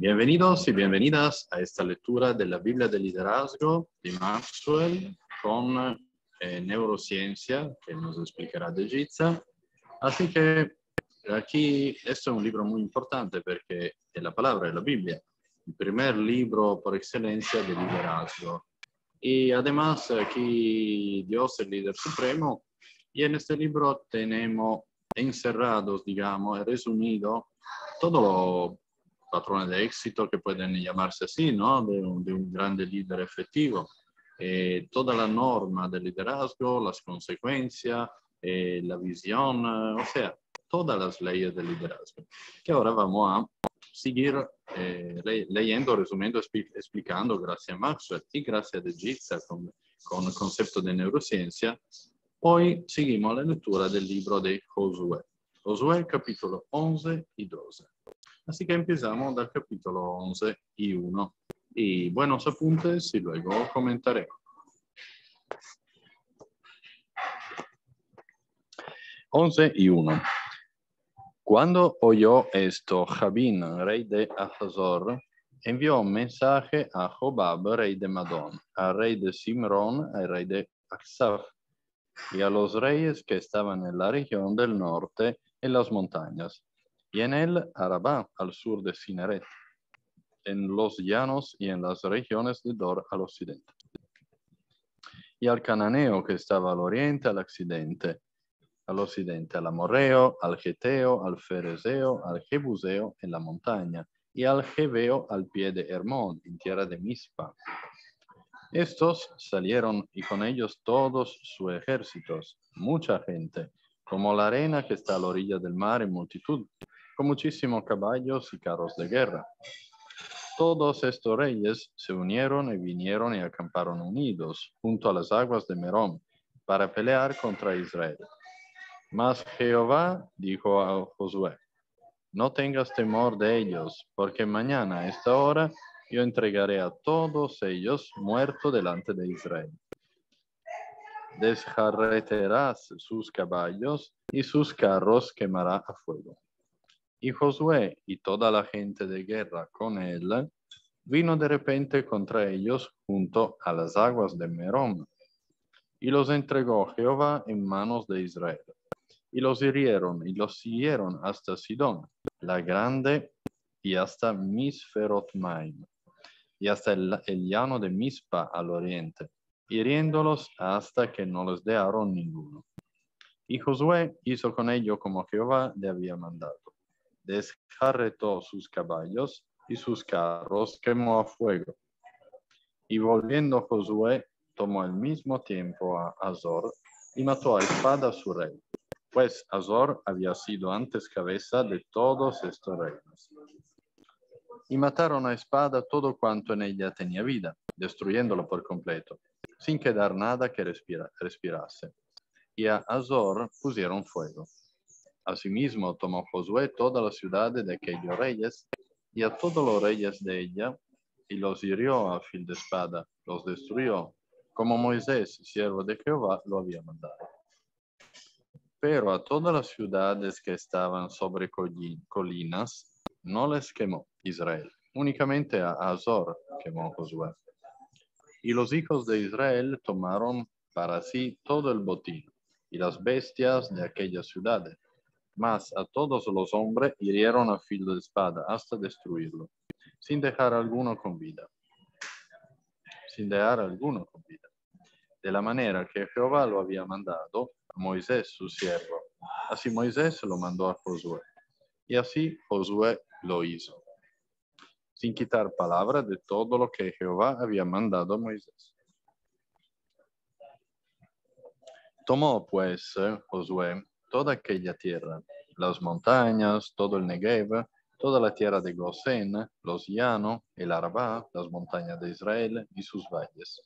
Bienvenidos y bienvenidas a esta lectura de la Biblia del Liderazgo de Maxwell con neurociencia, que nos explicará de Gizza. Así que aquí, esto es un libro muy importante porque es la palabra de la Biblia, el primer libro por excelencia de liderazgo. Y además aquí Dios es el líder supremo y en este libro tenemos encerrados, digamos, resumido todo lo patrones de éxito que pueden llamarse así, ¿no? De un grande líder efectivo. Toda la norma del liderazgo, las consecuencias, la visión, o sea, todas las leyes del liderazgo. Que ahora vamos a seguir leyendo, resumiendo, explicando, gracias a Maxwell y gracias a De Gizza con el concepto de neurociencia. Hoy seguimos la lectura del libro de Josué. Josué capítulo 11 y 12. Así que empezamos del capítulo 11 y 1. Y buenos apuntes y luego comentaremos. 11 y 1. Cuando oyó esto, Jabín, rey de Hazor, envió un mensaje a Jobab, rey de Madón, al rey de Simrón, al rey de Aksaf, y a los reyes que estaban en la región del norte, en las montañas, y en el Arabá, al sur de Cineret, en los llanos y en las regiones de Dor al occidente. Y al cananeo que estaba al oriente, al occidente, al amorreo, al geteo, al fereseo, al jebuseo en la montaña, y al jebeo al pie de Hermón, en tierra de Mispa. Estos salieron y con ellos todos sus ejércitos, mucha gente, como la arena que está a la orilla del mar en multitud, con muchísimos caballos y carros de guerra. Todos estos reyes se unieron y vinieron y acamparon unidos junto a las aguas de Merón para pelear contra Israel. Mas Jehová dijo a Josué: no tengas temor de ellos, porque mañana a esta hora yo entregaré a todos ellos muertos delante de Israel. Desjarretarás sus caballos y sus carros quemará a fuego. Y Josué y toda la gente de guerra con él vino de repente contra ellos junto a las aguas de Merón, y los entregó Jehová en manos de Israel. Y los hirieron y los siguieron hasta Sidón, la grande, y hasta Misferotmaim, y hasta el llano de Mispa al oriente, hiriéndolos hasta que no les dejaron ninguno. Y Josué hizo con ellos como Jehová le había mandado. Desjarretó sus caballos y sus carros quemó a fuego. Y volviendo Josué, tomó al mismo tiempo a Hazor y mató a espada a su rey, pues Hazor había sido antes cabeza de todos estos reinos. Y mataron a espada todo cuanto en ella tenía vida, destruyéndolo por completo, sin quedar nada que respirase. Y a Hazor pusieron fuego. Asimismo tomó Josué toda la ciudad de aquellos reyes y a todos los reyes de ella, y los hirió a fil de espada, los destruyó, como Moisés, siervo de Jehová, lo había mandado. Pero a todas las ciudades que estaban sobre colinas, no les quemó Israel, únicamente a Hazor quemó Josué. Y los hijos de Israel tomaron para sí todo el botín y las bestias de aquellas ciudades, mas a todos los hombres hirieron a filo de espada hasta destruirlo, sin dejar alguno con vida. De la manera que Jehová lo había mandado a Moisés, su siervo. Así Moisés lo mandó a Josué. Y así Josué lo hizo, sin quitar palabra de todo lo que Jehová había mandado a Moisés. Tomó pues Josué toda aquella tierra, las montañas, todo el Negev, toda la tierra de Gosén, los llanos, el Arabá, las montañas de Israel y sus valles.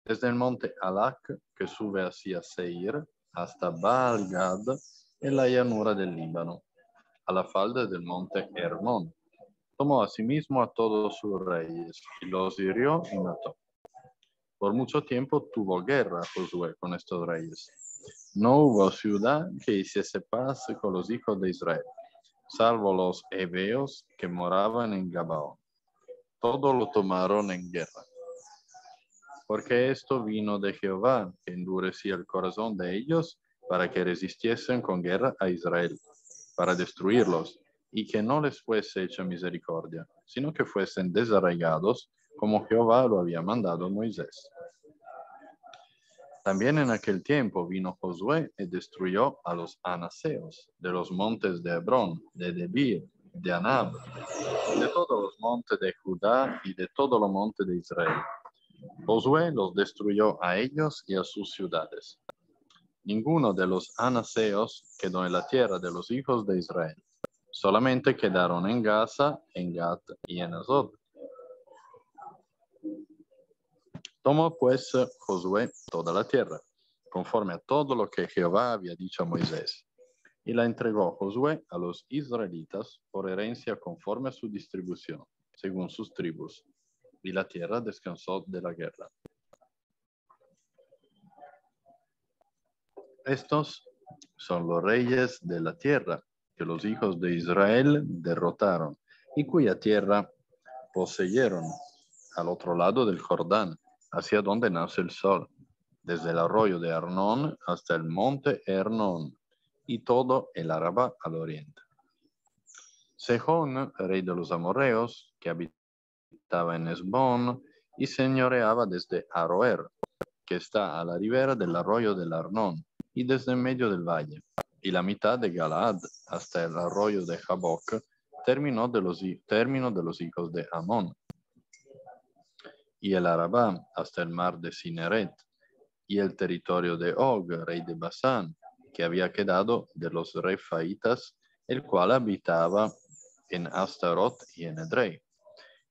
Desde el monte Halak, que sube hacia Seir, hasta Baal-Gad, en la llanura del Líbano, a la falda del monte Hermón. Tomó asimismo a todos sus reyes, y los hirió y mató. Por mucho tiempo tuvo guerra Josué con estos reyes. No hubo ciudad que hiciese paz con los hijos de Israel, salvo los heveos que moraban en Gabaón. Todo lo tomaron en guerra. Porque esto vino de Jehová, que endurecía el corazón de ellos para que resistiesen con guerra a Israel, para destruirlos, y que no les fuese hecha misericordia, sino que fuesen desarraigados, como Jehová lo había mandado a Moisés. También en aquel tiempo vino Josué y destruyó a los anaseos de los montes de Hebrón, de Debir, de Anab, de todos los montes de Judá y de todo los montes de Israel. Josué los destruyó a ellos y a sus ciudades. Ninguno de los anaseos quedó en la tierra de los hijos de Israel. Solamente quedaron en Gaza, en Gat y en Azod. Tomó pues Josué toda la tierra, conforme a todo lo que Jehová había dicho a Moisés, y la entregó Josué a los israelitas por herencia conforme a su distribución, según sus tribus, y la tierra descansó de la guerra. Estos son los reyes de la tierra que los hijos de Israel derrotaron y cuya tierra poseyeron al otro lado del Jordán, hacia donde nace el sol, desde el arroyo de Arnón hasta el monte Hernón y todo el Arabá al oriente. Sejón, rey de los amorreos, que habitaba en Esbón y señoreaba desde Aroer, que está a la ribera del arroyo del Arnón y desde en medio del valle, y la mitad de Galaad hasta el arroyo de Jaboc, término de los hijos de Amón, y el Arabá hasta el mar de Cineret, y el territorio de Og, rey de Basán, que había quedado de los Refaitas, el cual habitaba en Astarot y en Edrei,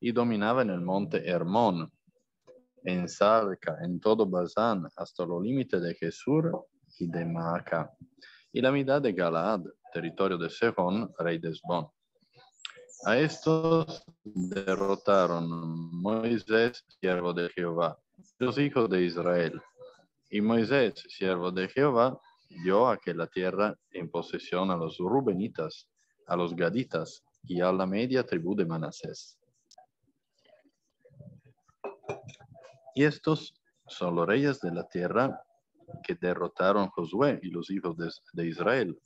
y dominaba en el monte Hermón, en Salca, en todo Basán, hasta los límites de Jesur y de Maaca, y la mitad de Galaad, territorio de Sejón, rey de Esbón. A estos derrotaron Moisés, siervo de Jehová, los hijos de Israel. Y Moisés, siervo de Jehová, dio aquella tierra en posesión a los Rubenitas, a los Gaditas y a la media tribu de Manasés. Y estos son los reyes de la tierra que derrotaron Josué y los hijos de Israel.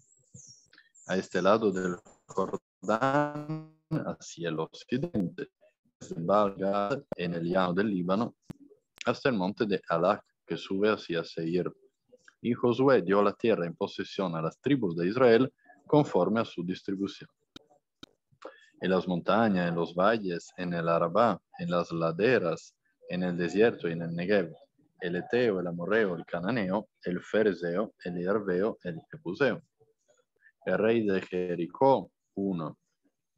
A este lado del Jordán, hacia el occidente, desde Baal-Gad, en el llano del Líbano, hasta el monte de Halak, que sube hacia Seir. Y Josué dio la tierra en posesión a las tribus de Israel conforme a su distribución. En las montañas, en los valles, en el Arabá, en las laderas, en el desierto y en el Negev, el Eteo, el Amorreo, el Cananeo, el Fereseo, el Hierveo, el Jebuseo. El rey de Jericó, uno.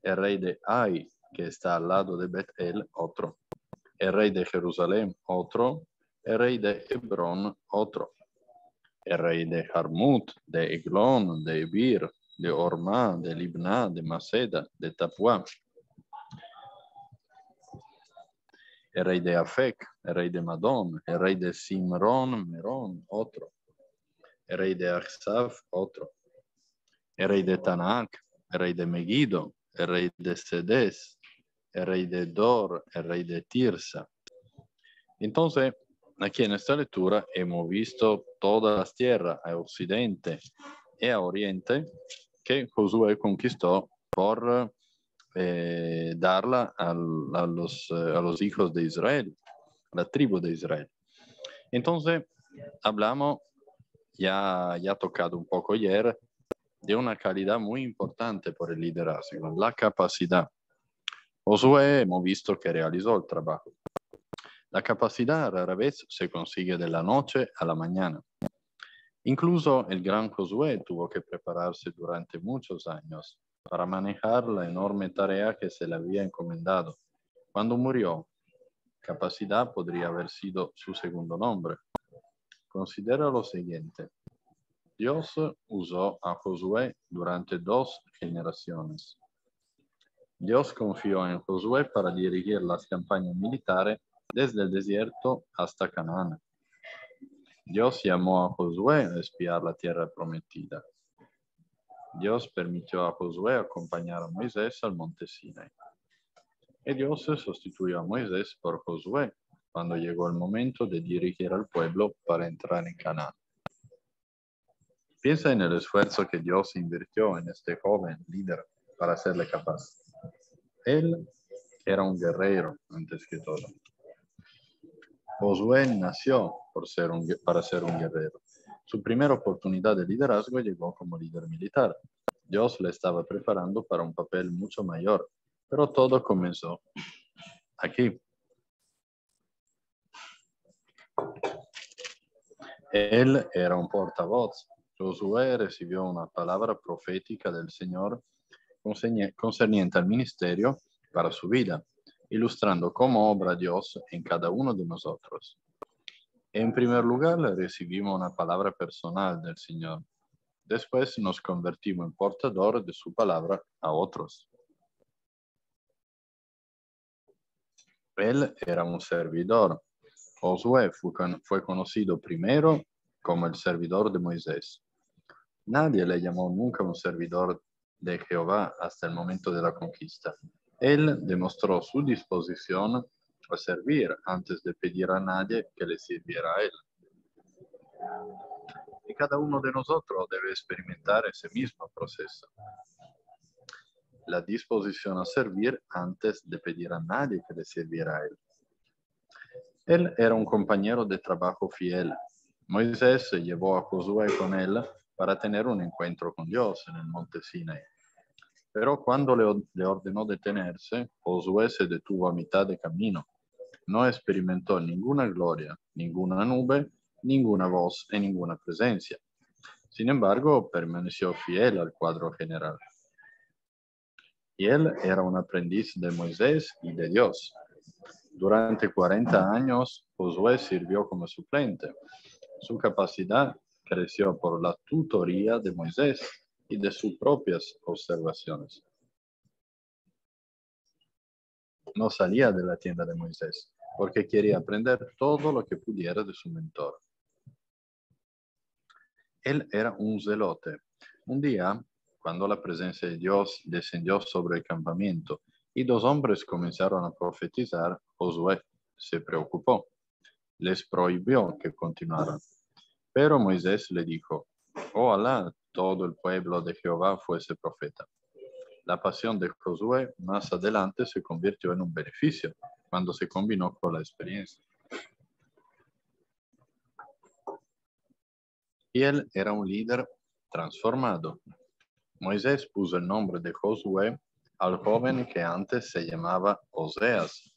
El rey de Ai, que está al lado de Bet-El, otro. El rey de Jerusalén, otro. El rey de Hebrón, otro. El rey de Jarmut, de Eglón, de Ebir, de Ormá, de Libná, de Maceda, de Tapuá. El rey de Afec, el rey de Madón, el rey de Simrón, Merón, otro. El rey de Achsaf, otro. El rey de Tanac, el rey de Megiddo, el rey de Sedes, el rey de Dor, el rey de Tirsa. Entonces, aquí en esta lectura hemos visto todas las tierras a occidente y a oriente que Josué conquistó por darla a los hijos de Israel, la tribu de Israel. Entonces, hablamos, ya tocado un poco ayer, de una calidad muy importante por el liderazgo, la capacidad. Josué hemos visto que realizó el trabajo. La capacidad rara vez se consigue de la noche a la mañana. Incluso el gran Josué tuvo que prepararse durante muchos años para manejar la enorme tarea que se le había encomendado. Cuando murió, capacidad podría haber sido su segundo nombre. Considera lo siguiente. Dios usó a Josué durante 2 generaciones. Dios confió en Josué para dirigir las campañas militares desde el desierto hasta Canaán. Dios llamó a Josué a espiar la tierra prometida. Dios permitió a Josué acompañar a Moisés al monte Sinai. Y Dios sustituyó a Moisés por Josué cuando llegó el momento de dirigir al pueblo para entrar en Canaán. Piensa en el esfuerzo que Dios invirtió en este joven líder para hacerle capaz. Él era un guerrero antes que todo. Josué nació para ser un guerrero. Su primera oportunidad de liderazgo llegó como líder militar. Dios le estaba preparando para un papel mucho mayor, pero todo comenzó aquí. Él era un portavoz. Josué recibió una palabra profética del Señor concerniente al ministerio para su vida, ilustrando cómo obra Dios en cada uno de nosotros. En primer lugar, recibimos una palabra personal del Señor. Después nos convertimos en portador de su palabra a otros. Él era un servidor. Josué fue conocido primero como el servidor de Moisés. Nadie le llamó nunca un servidor de Jehová hasta el momento de la conquista. Él demostró su disposición a servir antes de pedir a nadie que le sirviera a él. Y cada uno de nosotros debe experimentar ese mismo proceso. La disposición a servir antes de pedir a nadie que le sirviera a él. Él era un compañero de trabajo fiel. Moisés se llevó a Josué con él para tener un encuentro con Dios en el monte Sinai. Pero cuando le ordenó detenerse, Josué se detuvo a mitad de camino. No experimentó ninguna gloria, ninguna nube, ninguna voz y ninguna presencia. Sin embargo, permaneció fiel al cuadro general. Y él era un aprendiz de Moisés y de Dios. Durante 40 años, Josué sirvió como suplente. Su capacidad creció por la tutoría de Moisés y de sus propias observaciones. No salía de la tienda de Moisés porque quería aprender todo lo que pudiera de su mentor. Él era un zelote. Un día, cuando la presencia de Dios descendió sobre el campamento y 2 hombres comenzaron a profetizar, Josué se preocupó. Les prohibió que continuaran. Pero Moisés le dijo, ojalá todo el pueblo de Jehová fuese profeta. La pasión de Josué más adelante se convirtió en un beneficio cuando se combinó con la experiencia. Y él era un líder transformado. Moisés puso el nombre de Josué al joven que antes se llamaba Oseas.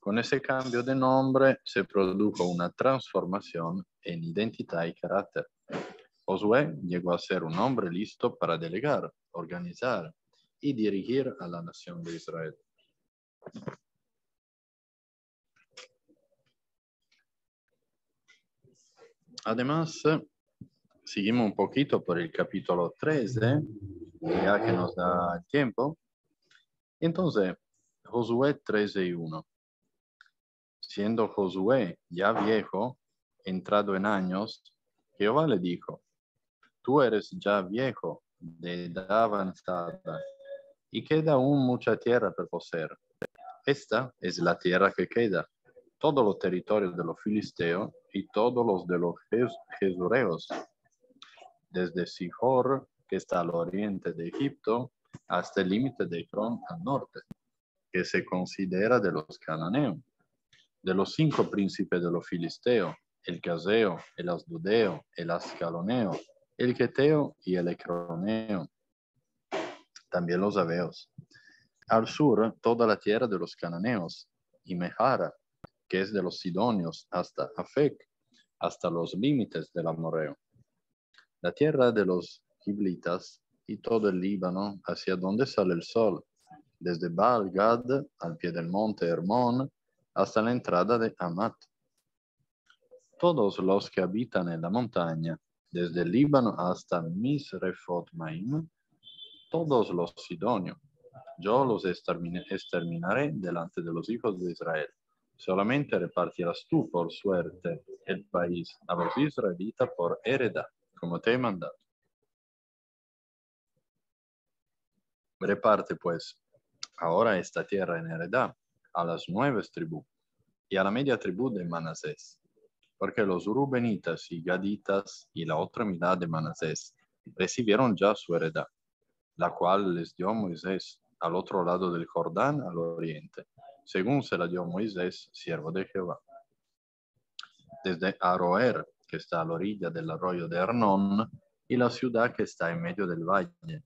Con ese cambio de nombre se produjo una transformación en identidad y carácter. Josué llegó a ser un hombre listo para delegar, organizar y dirigir a la nación de Israel. Además, seguimos un poquito por el capítulo 13, ya que nos da el tiempo. Entonces, Josué 13:1. Siendo Josué ya viejo, entrado en años, Jehová le dijo, tú eres ya viejo, de edad avanzada, y queda aún mucha tierra por poseer. Esta es la tierra que queda, todos los territorios de los filisteos y todos los de los jesureos, desde Sihor, que está al oriente de Egipto, hasta el límite de Ecrón al norte, que se considera de los cananeos, de los 5 príncipes de los filisteos, el Caseo, el Asdodeo, el Ascaloneo, el Queteo y el Ecroneo, también los Aveos. Al sur, toda la tierra de los cananeos, y Mejara, que es de los sidonios, hasta Afec, hasta los límites del amorreo. La tierra de los giblitas y todo el Líbano, hacia donde sale el sol, desde Baal Gad al pie del monte Hermón, hasta la entrada de Amat. Todos los que habitan en la montaña, desde el Líbano hasta Misrefot Maim, todos los sidonios, yo los exterminaré delante de los hijos de Israel. Solamente repartirás tú por suerte el país a los israelitas por heredad, como te he mandado. Reparte pues ahora esta tierra en heredad a las 9 tribus y a la media tribu de Manasés, porque los Rubenitas y Gaditas y la otra mitad de Manasés recibieron ya su heredad, la cual les dio Moisés al otro lado del Jordán al oriente, según se la dio Moisés, siervo de Jehová. Desde Aroer, que está a la orilla del arroyo de Arnón, y la ciudad que está en medio del valle,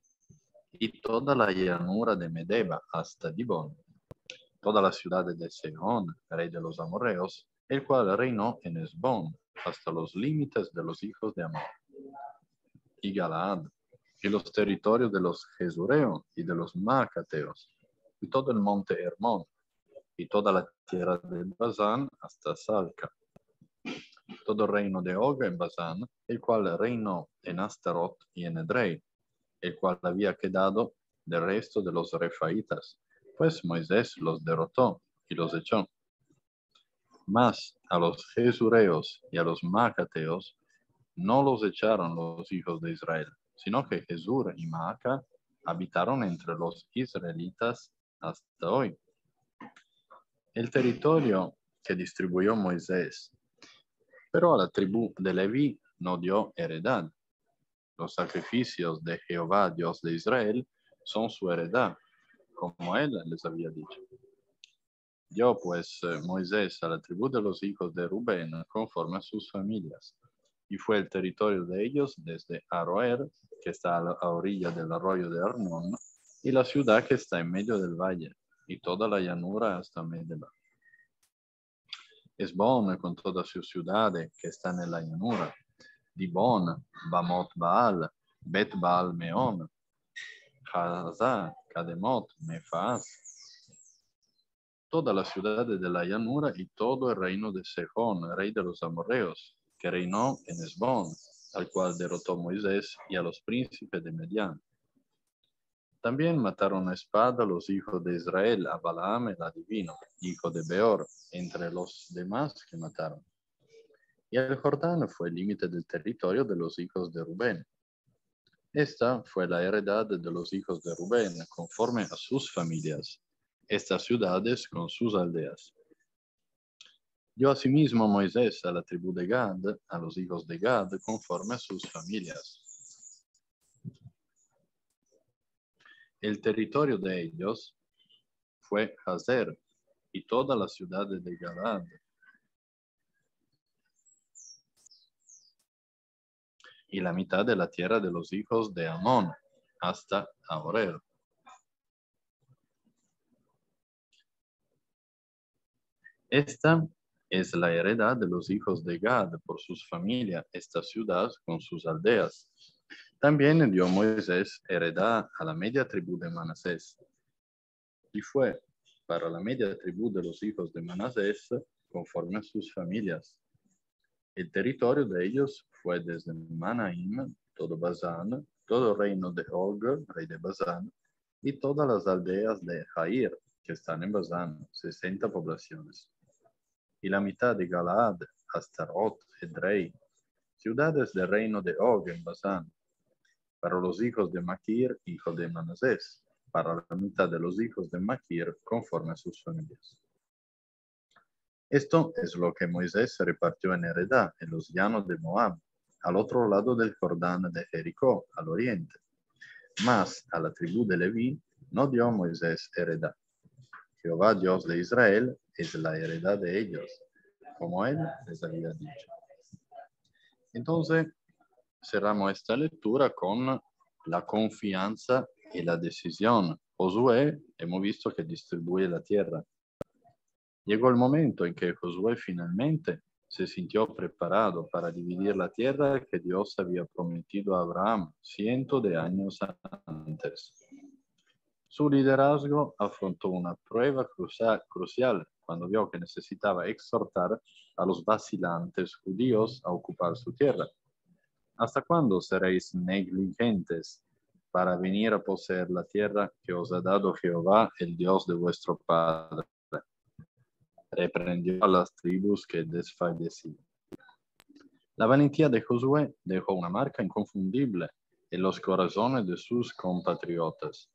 y toda la llanura de Medeba hasta Dibón, toda la ciudad de Sehón, rey de los amorreos, el cual reinó en Esbón, hasta los límites de los hijos de Amor, y Galaad, y los territorios de los Jesureos y de los Macateos, y todo el monte Hermón, y toda la tierra de Basán hasta Salca, todo el reino de Og en Basán, el cual reinó en Astarot y en Edrei, el cual había quedado del resto de los refaitas, pues Moisés los derrotó y los echó. Mas a los Jesureos y a los Macateos no los echaron los hijos de Israel, sino que Jesur y Maaca habitaron entre los israelitas hasta hoy. El territorio que distribuyó Moisés, pero a la tribu de Leví no dio heredad. Los sacrificios de Jehová, Dios de Israel, son su heredad, como él les había dicho. Dio pues Moisés a la tribu de los hijos de Rubén conforme a sus familias, y fue el territorio de ellos desde Aroer, que está a la orilla del arroyo de Arnón, y la ciudad que está en medio del valle, y toda la llanura hasta Medeba. Esbón con todas sus ciudades que están en la llanura, Dibón, Bamot Baal, Bet Baal Meón, Hazá, Kademot, Mefaaz, toda la ciudad de la llanura y todo el reino de Sejón, rey de los amorreos, que reinó en Esbón, al cual derrotó Moisés y a los príncipes de Medián. También mataron a espada los hijos de Israel a Balaam el adivino, hijo de Beor, entre los demás que mataron. Y el Jordán fue el límite del territorio de los hijos de Rubén. Esta fue la heredad de los hijos de Rubén, conforme a sus familias, estas ciudades con sus aldeas. Dio asimismo Moisés a la tribu de Gad, a los hijos de Gad, conforme a sus familias. El territorio de ellos fue Hazer y toda la ciudad de Galaad, y la mitad de la tierra de los hijos de Amón, hasta Aroer. Esta es la heredad de los hijos de Gad por sus familias, esta ciudad con sus aldeas. También dio Moisés heredad a la media tribu de Manasés. Y fue para la media tribu de los hijos de Manasés conforme a sus familias. El territorio de ellos fue desde Manaim, todo Basán, todo el reino de Og, rey de Basán, y todas las aldeas de Jair, que están en Basán, 60 poblaciones. Y la mitad de Galaad, Astarot, Edrei, ciudades del reino de Og en Basán, para los hijos de Maquir, hijo de Manasés, para la mitad de los hijos de Maquir, conforme a sus familias. Esto es lo que Moisés repartió en heredad en los llanos de Moab, al otro lado del Jordán de Jericó, al oriente. Mas a la tribu de Leví no dio Moisés heredad. Jehová, Dios de Israel, es la heredad de ellos, como él les había dicho. Entonces, cerramos esta lectura con la confianza y la decisión. Josué, hemos visto que distribuye la tierra. Llegó el momento en que Josué finalmente se sintió preparado para dividir la tierra que Dios había prometido a Abraham cientos de años antes. Su liderazgo afrontó una prueba crucial cuando vio que necesitaba exhortar a los vacilantes judíos a ocupar su tierra. ¿Hasta cuándo seréis negligentes para venir a poseer la tierra que os ha dado Jehová, el Dios de vuestro Padre? Reprendió a las tribus que desfallecían. La valentía de Josué dejó una marca inconfundible en los corazones de sus compatriotas.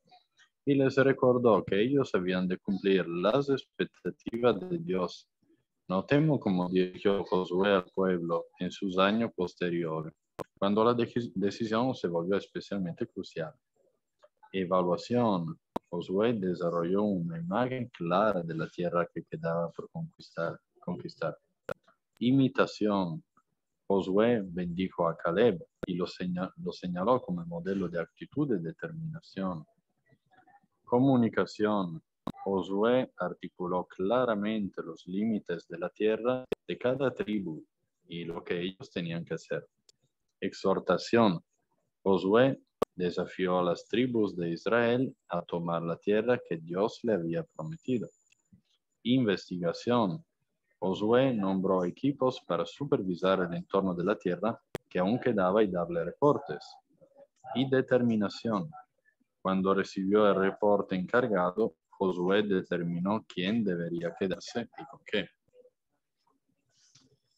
y les recordó que ellos habían de cumplir las expectativas de Dios. Notemos cómo dirigió Josué al pueblo en sus años posteriores, cuando la decisión se volvió especialmente crucial. Evaluación. Josué desarrolló una imagen clara de la tierra que quedaba por conquistar. Imitación. Josué bendijo a Caleb y lo señaló como modelo de actitud y determinación. Comunicación. Josué articuló claramente los límites de la tierra de cada tribu y lo que ellos tenían que hacer. Exhortación. Josué desafió a las tribus de Israel a tomar la tierra que Dios le había prometido. Investigación. Josué nombró equipos para supervisar el entorno de la tierra que aún quedaba y darle reportes. Y determinación. Cuando recibió el reporte encargado, Josué determinó quién debería quedarse y con qué.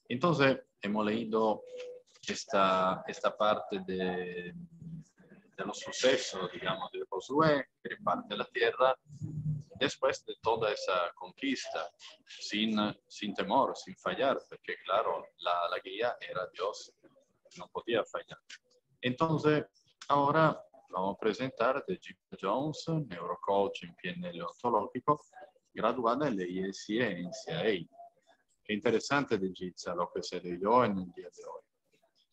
Entonces, hemos leído esta parte de los sucesos, digamos, de Josué, que reparte la tierra después de toda esa conquista, sin temor, sin fallar, porque claro, la guía era Dios, no podía fallar. Entonces, ahora vamos a presentar de Gita Jones, neurocoach en PNL ontológico, graduada en l'ISIE e in CIA. Qué interesante de Gita lo que se leyó en el día de hoy.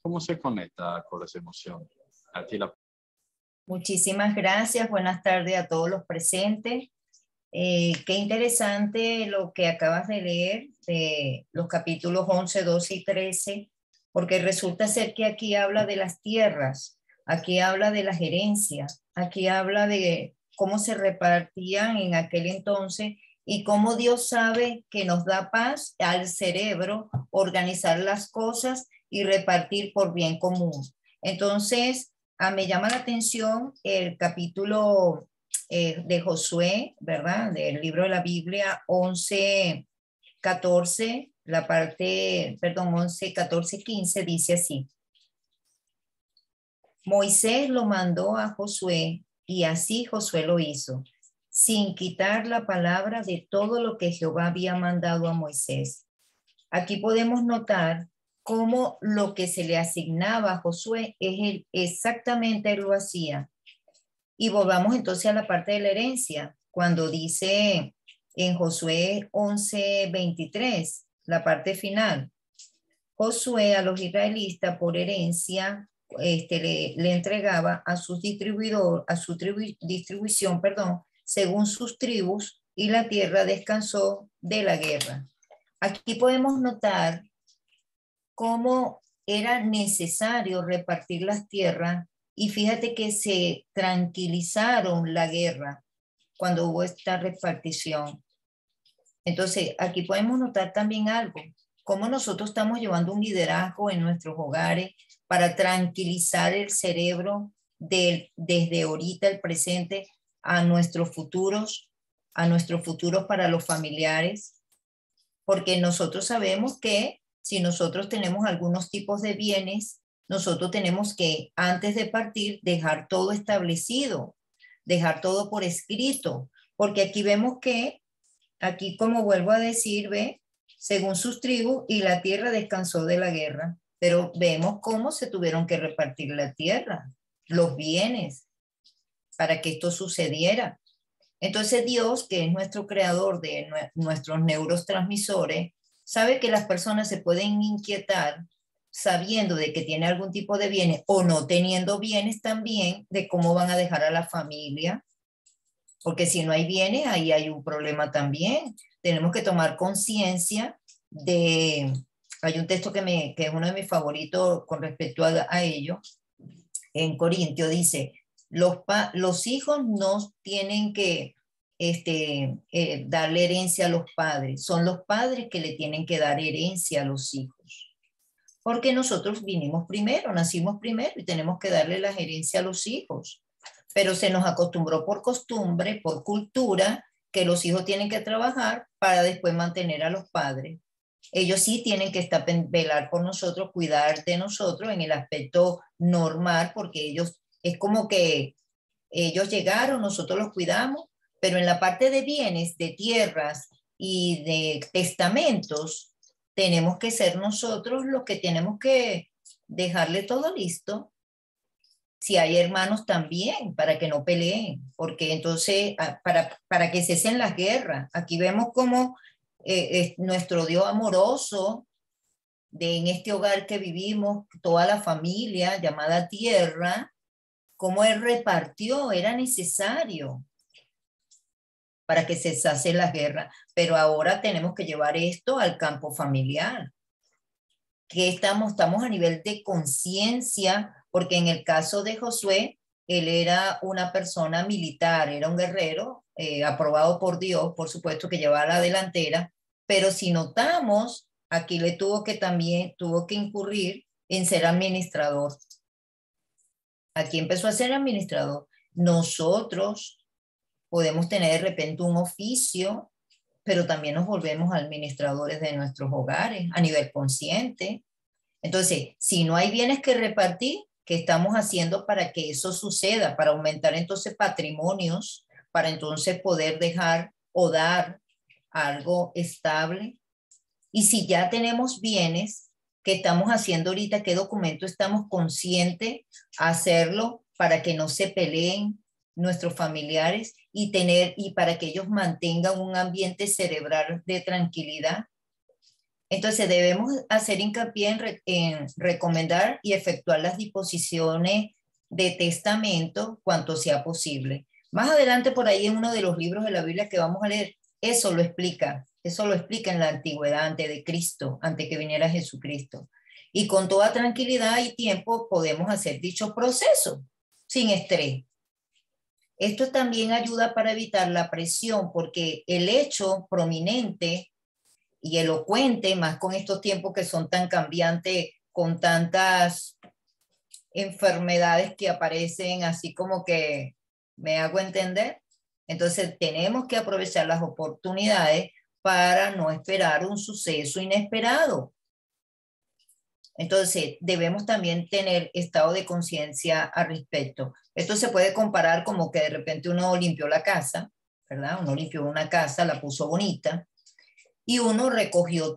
¿Cómo se conecta con las emociones? A ti la... Muchísimas gracias. Buenas tardes a todos los presentes. Qué interesante lo que acabas de leer de los capítulos 11, 12 y 13, porque resulta ser que aquí habla de las tierras, aquí habla de las herencias, aquí habla de cómo se repartían en aquel entonces y cómo Dios sabe que nos da paz al cerebro organizar las cosas y repartir por bien común. Entonces, me llama la atención el capítulo de Josué, ¿verdad? Del libro de la Biblia 11, 14, la parte, perdón, 11, 14, 15, dice así. Moisés lo mandó a Josué y así Josué lo hizo, sin quitar la palabra de todo lo que Jehová había mandado a Moisés. Aquí podemos notar cómo lo que se le asignaba a Josué es exactamente él lo hacía. Y volvamos entonces a la parte de la herencia, cuando dice en Josué 11:23, la parte final, Josué a los israelitas por herencia le entregaba a su distribución, según sus tribus, y la tierra descansó de la guerra. Aquí podemos notar cómo era necesario repartir las tierras y fíjate que se tranquilizaron la guerra cuando hubo esta repartición. Entonces, aquí podemos notar también algo, cómo nosotros estamos llevando un liderazgo en nuestros hogares para tranquilizar el cerebro desde ahorita, el presente, a nuestros futuros para los familiares, porque nosotros sabemos que si nosotros tenemos algunos tipos de bienes, nosotros tenemos que, antes de partir, dejar todo establecido, dejar todo por escrito, porque aquí vemos que, aquí como vuelvo a decir, ve, según sus tribus, y la tierra descansó de la guerra, pero vemos cómo se tuvieron que repartir la tierra, los bienes, para que esto sucediera. Entonces Dios, que es nuestro creador de nuestros neurotransmisores, sabe que las personas se pueden inquietar sabiendo de que tiene algún tipo de bienes o no teniendo bienes también, de cómo van a dejar a la familia, porque si no hay bienes, ahí hay un problema también. Tenemos que tomar conciencia de, hay un texto que es uno de mis favoritos con respecto a ello, en Corintio dice, los hijos no tienen que darle herencia a los padres, son los padres que le tienen que dar herencia a los hijos. Porque nosotros vinimos primero, nacimos primero y tenemos que darle la herencia a los hijos. Pero se nos acostumbró por costumbre, por cultura, que los hijos tienen que trabajar para después mantener a los padres. Ellos sí tienen que velar por nosotros, cuidar de nosotros en el aspecto normal, porque ellos es como que Ellos llegaron, nosotros los cuidamos, pero en la parte de bienes, de tierras y de testamentos, tenemos que ser nosotros los que tenemos que dejarle todo listo. Si hay hermanos también, para que no peleen, porque entonces, para que cesen las guerras. Aquí vemos cómo nuestro Dios amoroso, en este hogar que vivimos, toda la familia llamada tierra, cómo Él repartió, era necesario para que cesase las guerras. Pero ahora tenemos que llevar esto al campo familiar. Que estamos a nivel de conciencia, porque en el caso de Josué, él era una persona militar, era un guerrero, aprobado por Dios, por supuesto que llevaba la delantera, pero si notamos, aquí le tuvo que incurrir en ser administrador. Aquí empezó a ser administrador. Nosotros podemos tener de repente un oficio, pero también nos volvemos administradores de nuestros hogares a nivel consciente. Entonces, si no hay bienes que repartir, ¿qué estamos haciendo para que eso suceda? Para aumentar entonces patrimonios, para entonces poder dejar o dar algo estable. Y si ya tenemos bienes, ¿qué estamos haciendo ahorita? ¿Qué documento estamos conscientes a hacerlo para que no se peleen nuestros familiares y para que ellos mantengan un ambiente cerebral de tranquilidad? Entonces debemos hacer hincapié en recomendar y efectuar las disposiciones de testamento cuanto sea posible. Más adelante por ahí en uno de los libros de la Biblia que vamos a leer, eso lo explica en la antigüedad antes de Cristo, antes que viniera Jesucristo. Y con toda tranquilidad y tiempo podemos hacer dichos procesos sin estrés. Esto también ayuda para evitar la presión, porque el hecho prominente y elocuente, más con estos tiempos que son tan cambiantes, con tantas enfermedades que aparecen así como que me hago entender. Entonces tenemos que aprovechar las oportunidades para no esperar un suceso inesperado. Entonces debemos también tener estado de conciencia al respecto. Esto se puede comparar como que de repente uno limpió la casa, ¿verdad? Uno limpió una casa, la puso bonita, y uno recogió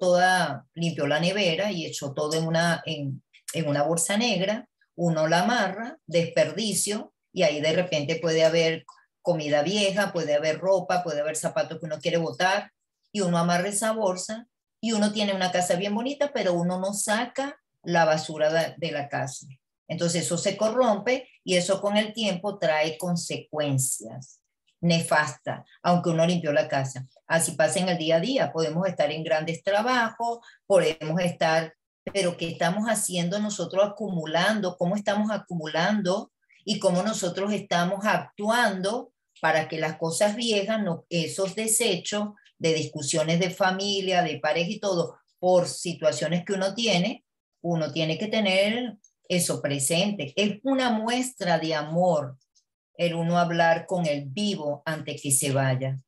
limpió la nevera y echó todo en una bolsa negra, uno la amarra, desperdicio, y ahí de repente puede haber comida vieja, puede haber ropa, puede haber zapatos que uno quiere botar, y uno amarra esa bolsa, y uno tiene una casa bien bonita, pero uno no saca la basura de la casa. Entonces eso se corrompe y eso con el tiempo trae consecuencias nefastas, aunque uno limpió la casa. Así pasa en el día a día, podemos estar en grandes trabajos, podemos estar, pero ¿qué estamos haciendo nosotros acumulando? ¿Cómo estamos acumulando? Y cómo nosotros estamos actuando para que las cosas viejas, esos desechos de discusiones de familia, de pareja y todo, por situaciones que uno tiene que tener eso presente. Es una muestra de amor el uno hablar con el vivo antes que se vaya.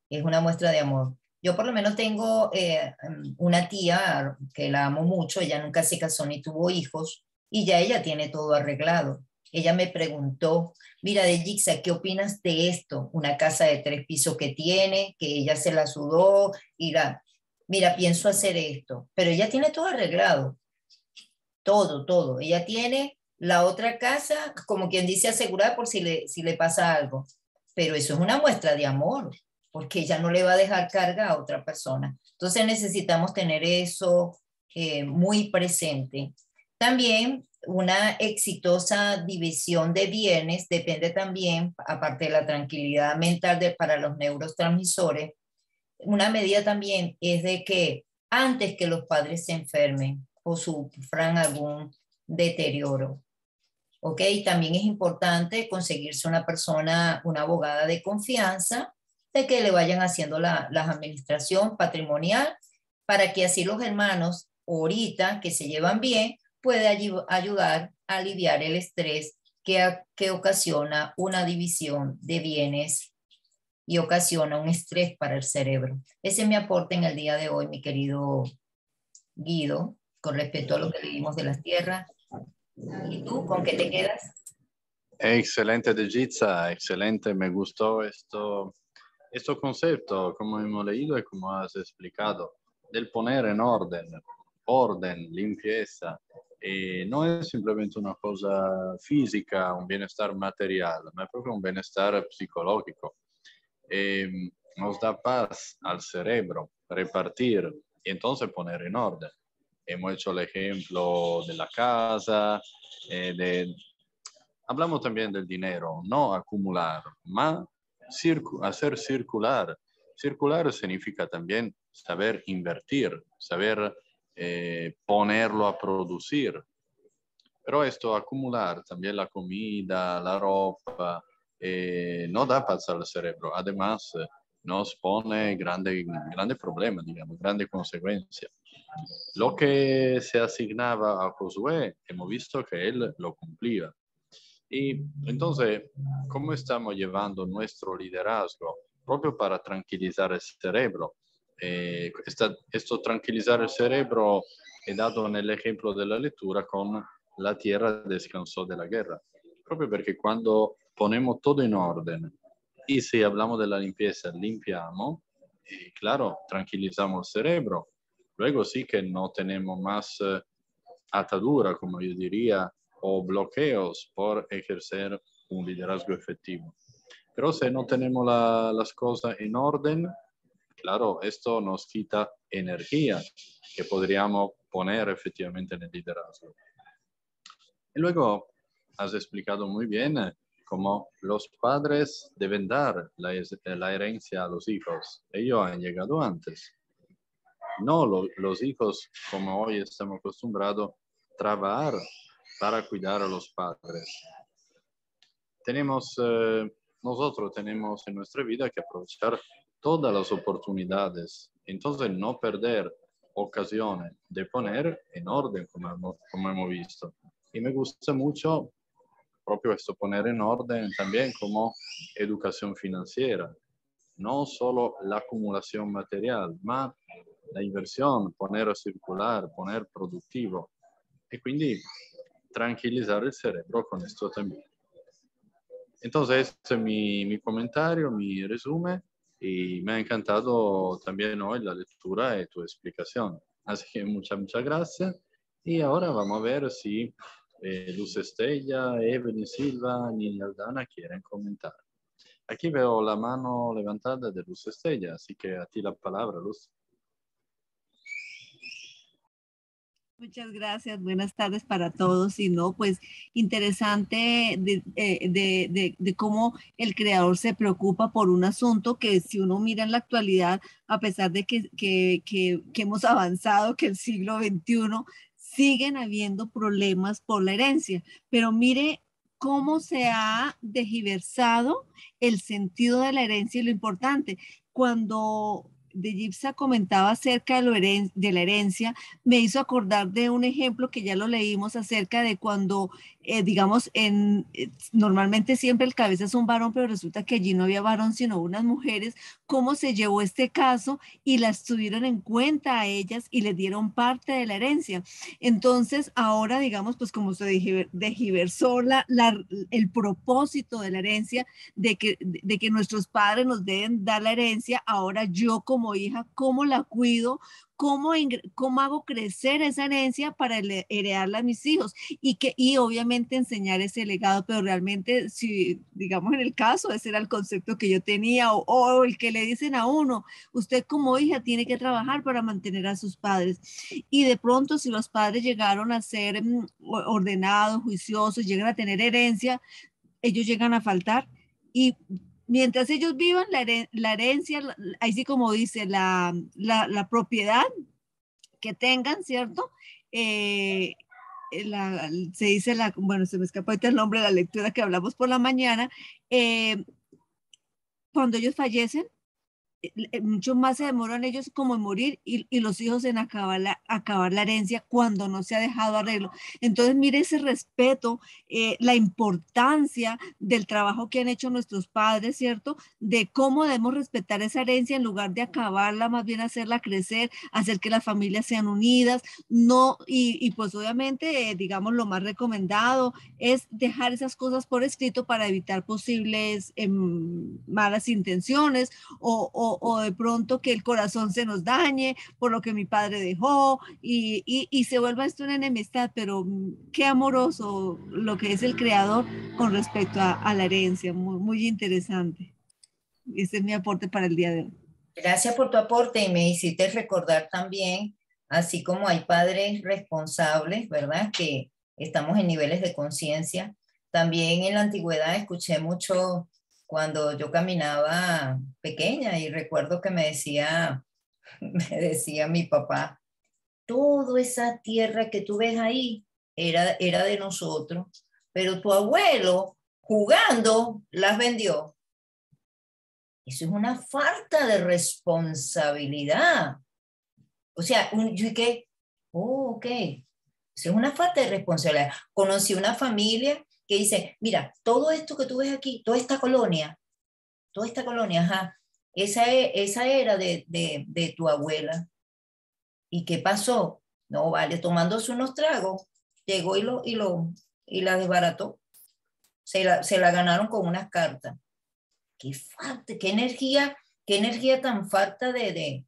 Es una muestra de amor. Yo por lo menos tengo una tía que la amo mucho, ella nunca se casó ni tuvo hijos y ya ella tiene todo arreglado. Ella me preguntó, mira, de Yixa, ¿qué opinas de esto? Una casa de 3 pisos que tiene, que ella se la sudó y mira, pienso hacer esto, pero ella tiene todo arreglado, todo. Ella tiene la otra casa, como quien dice, asegurada por si le pasa algo, pero eso es una muestra de amor, porque ella no le va a dejar carga a otra persona. Entonces necesitamos tener eso muy presente. También una exitosa división de bienes depende también, aparte de la tranquilidad mental para los neurotransmisores, una medida también es de que antes que los padres se enfermen o sufran algún deterioro, ¿ok? También es importante conseguirse una persona, una abogada de confianza, de que le vayan haciendo la administración patrimonial para que así los hermanos, ahorita que se llevan bien, puede ayudar a aliviar el estrés que ocasiona una división de bienes y ocasiona un estrés para el cerebro. Ese es mi aporte en el día de hoy, mi querido Guido, con respecto a lo que vivimos de las tierras. ¿Y tú con qué te quedas? Excelente, Dejitza, excelente. Me gustó esto concepto, como hemos leído y como has explicado, del poner en orden, limpieza. No es simplemente una cosa física, un bienestar material, ma è proprio un bienestar psicológico. Nos da paz al cerebro, repartir y entonces poner en orden. Hemos hecho el ejemplo de la casa, hablamos también del dinero, no acumular, más hacer circular. Circular significa también saber invertir, saber ponerlo a producir. Pero esto, acumular también la comida, la ropa, no da paz al cerebro. Además, nos pone grandes problemas, digamos, grandes consecuencias. Lo que se asignaba a Josué, hemos visto que él lo cumplía. Y entonces, ¿cómo estamos llevando nuestro liderazgo? Propio para tranquilizar el cerebro. Esto tranquilizar el cerebro he dado en el ejemplo de la lectura con la tierra descansó de la guerra. Proprio perché quando ponemos todo en orden y si hablamos de la limpieza, limpiamos, y claro, tranquilizamos el cerebro. Luego sí que no tenemos más atadura, como yo diría, o bloqueos por ejercer un liderazgo efectivo. Pero si no tenemos las cosas en orden, claro, esto nos quita energía que podríamos poner efectivamente en el liderazgo. Y luego has explicado muy bien cómo los padres deben dar la herencia a los hijos. Ellos han llegado antes. No los hijos, como hoy estamos acostumbrados, trabajar para cuidar a los padres. Nosotros tenemos en nuestra vida que aprovechar todas las oportunidades, entonces no perder ocasiones de poner en orden, como hemos visto. Y me gusta mucho propio esto, poner en orden también como educación financiera, no solo la acumulación material, ma la inversión, poner a circular, poner productivo. Y quindi tranquilizar el cerebro con esto también. Entonces, este es mi comentario, mi resumen, y me ha encantado también hoy la lectura y tu explicación. Así que muchas gracias. Y ahora vamos a ver si Luz Estella, Evelyn Silva, Niña Aldana quieren comentar. Aquí veo la mano levantada de Luz Estella, así que a ti la palabra, Luz. Muchas gracias, buenas tardes para todos. Y no, pues interesante de cómo el creador se preocupa por un asunto que si uno mira en la actualidad, a pesar de que hemos avanzado, que el siglo XXI, siguen habiendo problemas por la herencia. Pero mire cómo se ha tergiversado el sentido de la herencia y lo importante. Cuando Dejitza comentaba acerca de la herencia, me hizo acordar de un ejemplo que ya lo leímos acerca de cuando, digamos, normalmente siempre el cabeza es un varón, pero resulta que allí no había varón, sino unas mujeres, cómo se llevó este caso y las tuvieron en cuenta a ellas y les dieron parte de la herencia. Entonces, ahora, digamos, pues como se tergiversó el propósito de la herencia, de que nuestros padres nos deben dar la herencia, ahora yo como hija, ¿cómo la cuido? ¿Cómo hago crecer esa herencia para heredarla a mis hijos? Y obviamente enseñar ese legado, pero realmente, si digamos en el caso, ese era el concepto que yo tenía, o el que le dicen a uno, usted como hija tiene que trabajar para mantener a sus padres. Y de pronto, si los padres llegaron a ser ordenados, juiciosos, llegan a tener herencia, ellos llegan a faltar. Y mientras ellos vivan, la herencia, ahí sí como dice, la propiedad que tengan, ¿cierto? Se dice bueno, se me escapó ahorita el nombre de la lectura que hablamos por la mañana, cuando ellos fallecen, mucho más se demoran ellos como en morir y los hijos en acabar la herencia cuando no se ha dejado arreglo. Entonces, mire ese respeto, la importancia del trabajo que han hecho nuestros padres, ¿cierto? De cómo debemos respetar esa herencia en lugar de acabarla, más bien hacerla crecer, hacer que las familias sean unidas, no, y pues obviamente, digamos, lo más recomendado es dejar esas cosas por escrito para evitar posibles malas intenciones o de pronto que el corazón se nos dañe por lo que mi padre dejó y se vuelva esto una enemistad, pero qué amoroso lo que es el creador con respecto a la herencia, muy, muy interesante. Este es mi aporte para el día de hoy. Gracias por tu aporte y me hiciste recordar también, así como hay padres responsables, ¿verdad? Que estamos en niveles de conciencia. También en la antigüedad escuché mucho cuando yo caminaba pequeña y recuerdo que me decía mi papá, toda esa tierra que tú ves ahí era de nosotros, pero tu abuelo jugando las vendió. Eso es una falta de responsabilidad. O sea, yo dije, oh, ok, eso es una falta de responsabilidad. Conocí una familia que dice, mira, todo esto que tú ves aquí, toda esta colonia, ajá, esa era de tu abuela. ¿Y qué pasó? No, vale, tomándose unos tragos, llegó y la desbarató. Se la ganaron con unas cartas. Qué falta, qué energía tan falta de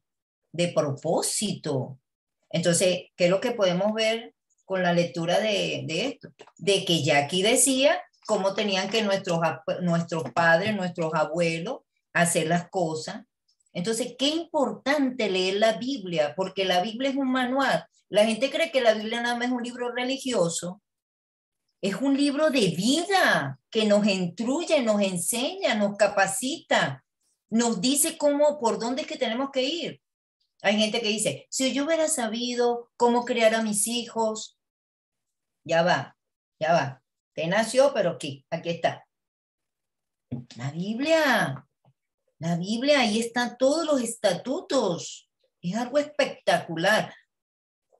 propósito. Entonces, ¿qué es lo que podemos ver con la lectura de esto? De que ya aquí decía cómo tenían que nuestros padres, nuestros abuelos, hacer las cosas. Entonces, qué importante leer la Biblia, porque la Biblia es un manual. La gente cree que la Biblia nada más es un libro religioso. Es un libro de vida que nos instruye, nos enseña, nos capacita, nos dice por dónde es que tenemos que ir. Hay gente que dice, si yo hubiera sabido cómo criar a mis hijos, ya va. Te nació, pero aquí está. La Biblia, ahí están todos los estatutos. Es algo espectacular.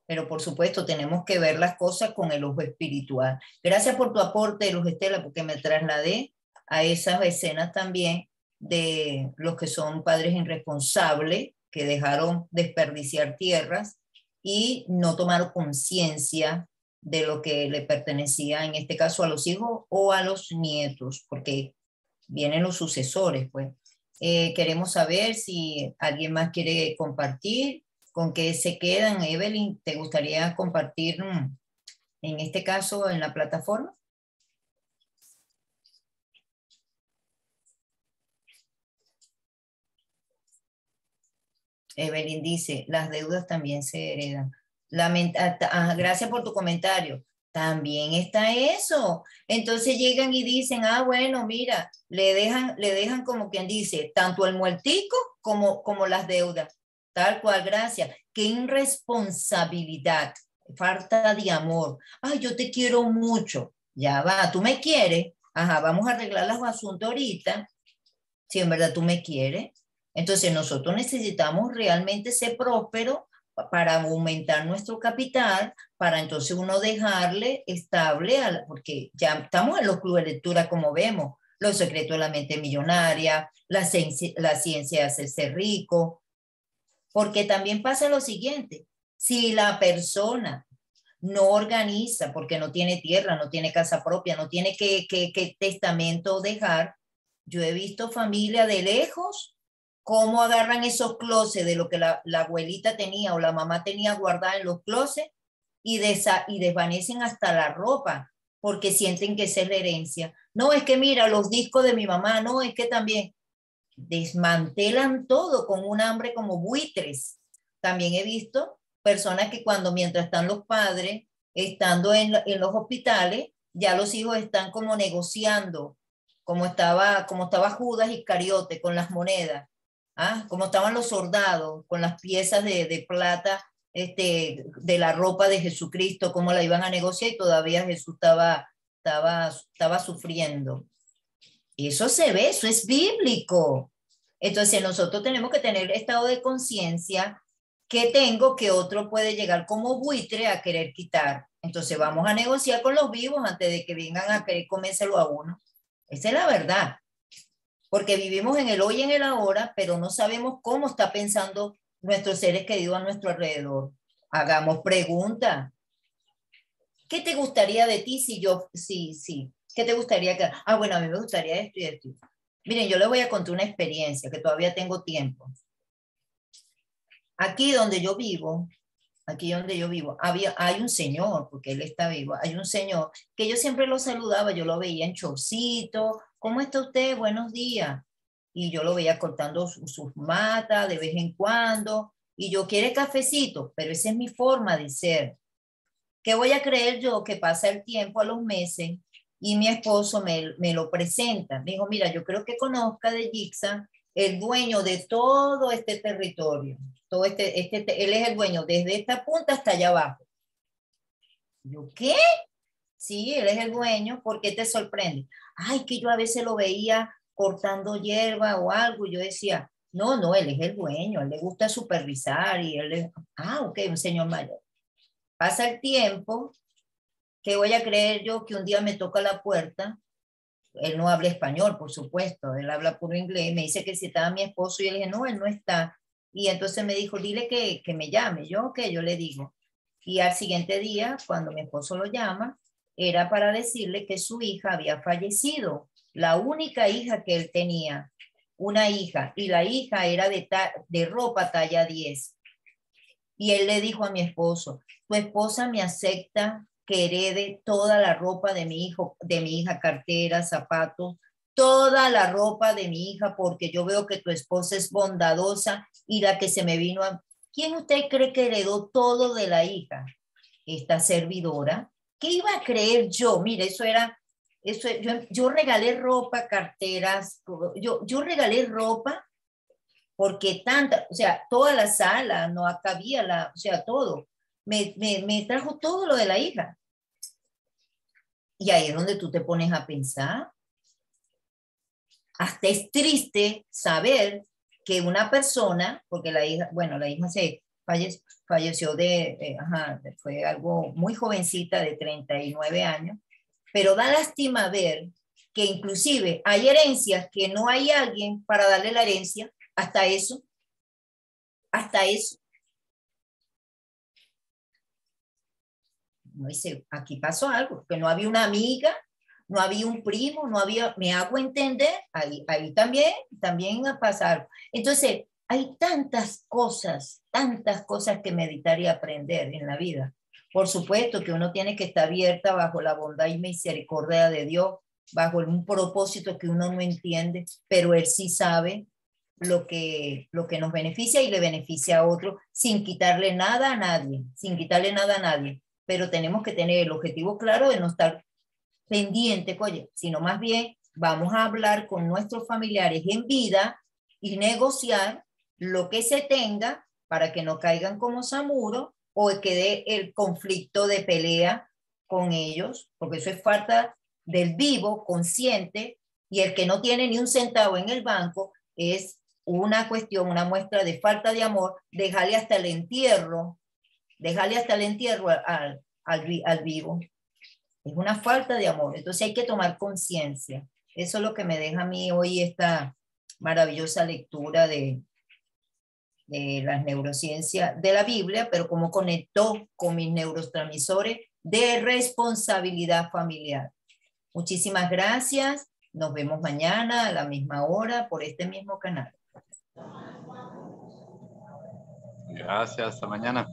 Pero por supuesto tenemos que ver las cosas con el ojo espiritual. Gracias por tu aporte, Luz Estela, porque me trasladé a esas escenas también de los que son padres irresponsables, que dejaron desperdiciar tierras y no tomaron conciencia de lo que le pertenecía, en este caso a los hijos o a los nietos, porque vienen los sucesores, pues. Queremos saber si alguien más quiere compartir. ¿Con qué se quedan? Evelyn, ¿te gustaría compartir en este caso en la plataforma? Evelyn dice, las deudas también se heredan. Gracias por tu comentario. También está eso. Entonces llegan y dicen, bueno, mira, le dejan como quien dice, tanto el muertico como las deudas. Tal cual, gracias. Qué irresponsabilidad, falta de amor. Ay, yo te quiero mucho. Ya va, tú me quieres. Ajá, vamos a arreglar los asuntos ahorita. Si en verdad tú me quieres. Entonces nosotros necesitamos realmente ser prósperos para aumentar nuestro capital, para entonces uno dejarle estable, porque ya estamos en los clubes de lectura como vemos, Los secretos de la mente millonaria, la ciencia de hacerse rico. Porque también pasa lo siguiente, si la persona no organiza, porque no tiene tierra, no tiene casa propia, no tiene qué testamento dejar, yo he visto familia de lejos, cómo agarran esos closets de lo que la abuelita tenía o la mamá tenía guardada en los closets y desvanecen hasta la ropa, porque sienten que esa es la herencia. No, es que mira, los discos de mi mamá, no, es que también desmantelan todo con un hambre como buitres. También he visto personas que mientras están los padres, estando en los hospitales, ya los hijos están como negociando, como estaba Judas Iscariote con las monedas, como estaban los soldados con las piezas de plata de la ropa de Jesucristo, cómo la iban a negociar y todavía Jesús estaba sufriendo. Eso se ve, eso es bíblico. Entonces nosotros tenemos que tener estado de conciencia que tengo que otro puede llegar como buitre a querer quitar. Entonces vamos a negociar con los vivos antes de que vengan a querer comérselo a uno. Esa es la verdad. Porque vivimos en el hoy y en el ahora, pero no sabemos cómo está pensando nuestros seres queridos a nuestro alrededor. Hagamos preguntas. ¿Qué te gustaría de ti si yo, sí? ¿Qué te gustaría que? Ah, bueno, a mí me gustaría esto y esto. Miren, yo les voy a contar una experiencia que todavía tengo tiempo. Aquí donde yo vivo, hay un señor, porque él está vivo, hay un señor que yo siempre lo saludaba, yo lo veía en chorcito. ¿Cómo está usted? Buenos días. Y yo lo veía cortando sus matas de vez en cuando. Y yo, ¿quiere cafecito? Pero esa es mi forma de ser. ¿Qué voy a creer yo? Que pasa el tiempo a los meses y mi esposo me lo presenta. Me dijo, mira, yo creo que conozca de Yixa el dueño de todo este territorio. Todo él es el dueño desde esta punta hasta allá abajo. Yo, ¿qué? Sí, él es el dueño. ¿Por qué te sorprende? Ay, que yo a veces lo veía cortando hierba o algo. Y yo decía, no, él es el dueño. A él le gusta supervisar y él es, ok, un señor mayor. Pasa el tiempo, ¿qué voy a creer yo? Que un día me toca la puerta. Él no habla español, por supuesto. Él habla puro inglés. Me dice que si estaba mi esposo y yo le dije, no, él no está. Y entonces me dijo, dile que me llame. Yo, ok, yo le digo. Y al siguiente día, cuando mi esposo lo llama, era para decirle que su hija había fallecido. La única hija que él tenía, una hija. Y la hija era de ropa talla 10. Y él le dijo a mi esposo, tu esposa me acepta que herede toda la ropa de mi hija, cartera, zapatos, toda la ropa de mi hija, porque yo veo que tu esposa es bondadosa y la que se me vino a... ¿Quién usted cree que heredó todo de la hija? Esta servidora. ¿Qué iba a creer yo? Mire, yo regalé ropa, carteras, yo regalé ropa porque o sea, toda la sala, no cabía o sea, todo. Me trajo todo lo de la hija. Y ahí es donde tú te pones a pensar. Hasta es saber que una persona, porque la hija falleció fue algo muy jovencita de 39 años, pero da lástima ver que inclusive hay herencias que no hay alguien para darle la herencia, hasta eso. No dice, aquí pasó algo, que no había una amiga, no había un primo, no había, me hago entender, ahí también pasa algo. Entonces, hay tantas cosas que meditar y aprender en la vida. Por supuesto que uno tiene que estar abierta bajo la bondad y misericordia de Dios, bajo un propósito que uno no entiende, pero Él sí sabe lo que nos beneficia y le beneficia a otro, sin quitarle nada a nadie, pero tenemos que tener el objetivo claro de no estar pendiente, oye, sino más bien vamos a hablar con nuestros familiares en vida y negociar lo que se tenga para que no caigan como Samuro o quede el conflicto de pelea con ellos, porque eso es falta del vivo, consciente, y el que no tiene ni un centavo en el banco es una cuestión, una muestra de falta de amor, dejarle hasta el entierro al vivo. Es una falta de amor. Entonces hay que tomar conciencia. Eso es lo que me deja a mí hoy esta maravillosa lectura de las neurociencias de la Biblia, pero cómo conectó con mis neurotransmisores de responsabilidad familiar. Muchísimas gracias. Nos vemos mañana a la misma hora por este mismo canal. Gracias, hasta mañana.